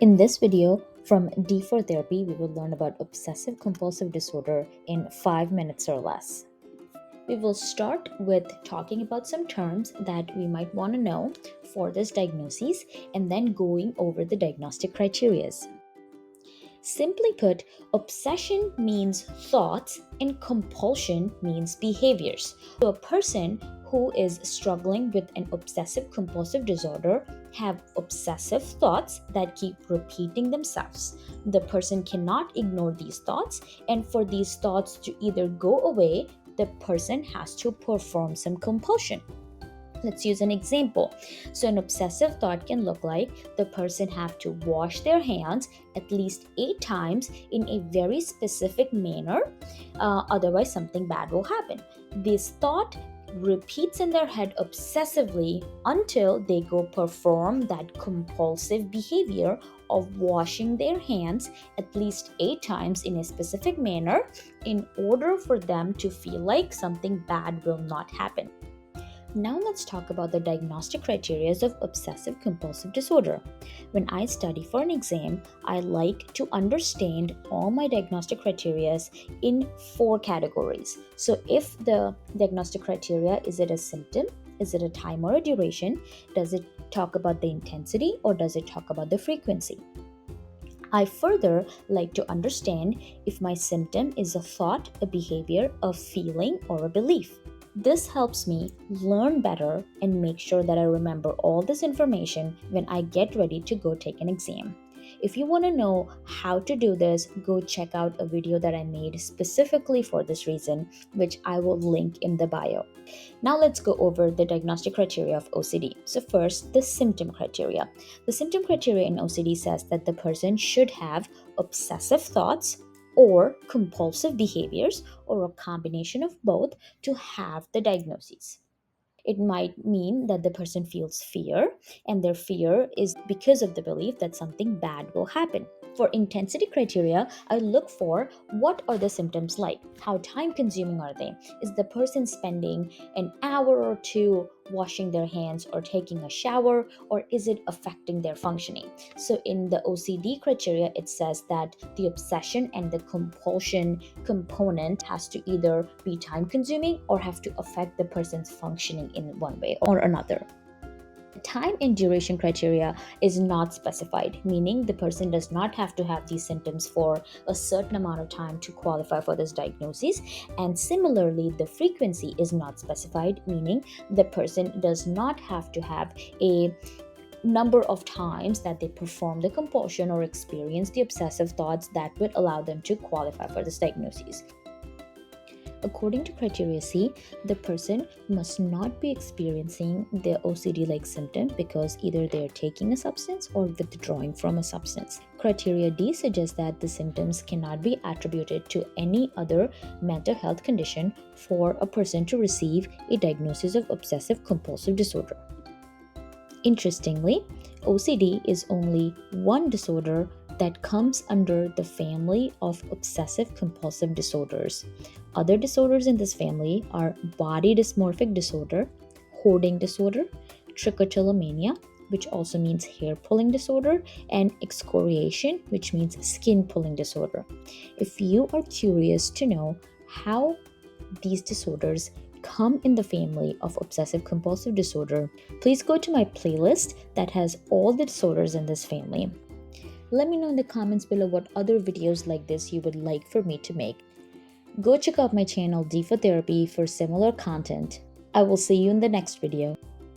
In this video from D for Therapy, we will learn about obsessive compulsive disorder in 5 minutes or less. We will start with talking about some terms that we might want to know for this diagnosis and then going over the diagnostic criteria. Simply put, obsession means thoughts and compulsion means behaviors. So a person who is struggling with an obsessive compulsive disorder have obsessive thoughts that keep repeating themselves. The person cannot ignore these thoughts, and for these thoughts to either go away, the person has to perform some compulsion. Let's use an example. So an obsessive thought can look like the person have to wash their hands at least 8 times in a very specific manner, otherwise something bad will happen. This thought repeats in their head obsessively until they go perform that compulsive behavior of washing their hands at least 8 times in a specific manner in order for them to feel like something bad will not happen. Now let's talk about the diagnostic criteria of obsessive compulsive disorder. When I study for an exam, I like to understand all my diagnostic criteria in 4 categories. So if the diagnostic criteria, is it a symptom? Is it a time or a duration? Does it talk about the intensity or does it talk about the frequency? I further like to understand if my symptom is a thought, a behavior, a feeling, or a belief. This helps me learn better and make sure that I remember all this information when I get ready to go take an exam. If you want to know how to do this, go check out a video that I made specifically for this reason, which I will link in the bio. Now let's go over the diagnostic criteria of OCD. So first, the symptom criteria. The symptom criteria in OCD says that the person should have obsessive thoughts or compulsive behaviors or a combination of both to have the diagnosis. It might mean that the person feels fear, and their fear is because of the belief that something bad will happen. For intensity criteria, I look for what are the symptoms like? How time consuming are they? Is the person spending an hour or two washing their hands or taking a shower, or is it affecting their functioning? So in the OCD criteria, it says that the obsession and the compulsion component has to either be time consuming or have to affect the person's functioning in one way or another. Time and duration criteria is not specified, meaning the person does not have to have these symptoms for a certain amount of time to qualify for this diagnosis. And similarly, the frequency is not specified, meaning the person does not have to have a number of times that they perform the compulsion or experience the obsessive thoughts that would allow them to qualify for this diagnosis. According to criteria C, the person must not be experiencing the OCD-like symptom because either they are taking a substance or withdrawing from a substance. Criteria D suggests that the symptoms cannot be attributed to any other mental health condition for a person to receive a diagnosis of obsessive compulsive disorder. Interestingly, OCD is only one disorder that comes under the family of obsessive compulsive disorders. Other disorders in this family are body dysmorphic disorder, hoarding disorder, trichotillomania, which also means hair pulling disorder, and excoriation, which means skin pulling disorder. If you are curious to know how these disorders come in the family of obsessive compulsive disorder, please go to my playlist that has all the disorders in this family. Let me know in the comments below what other videos like this you would like for me to make. Go check out my channel D for Therapy for similar content. I will see you in the next video.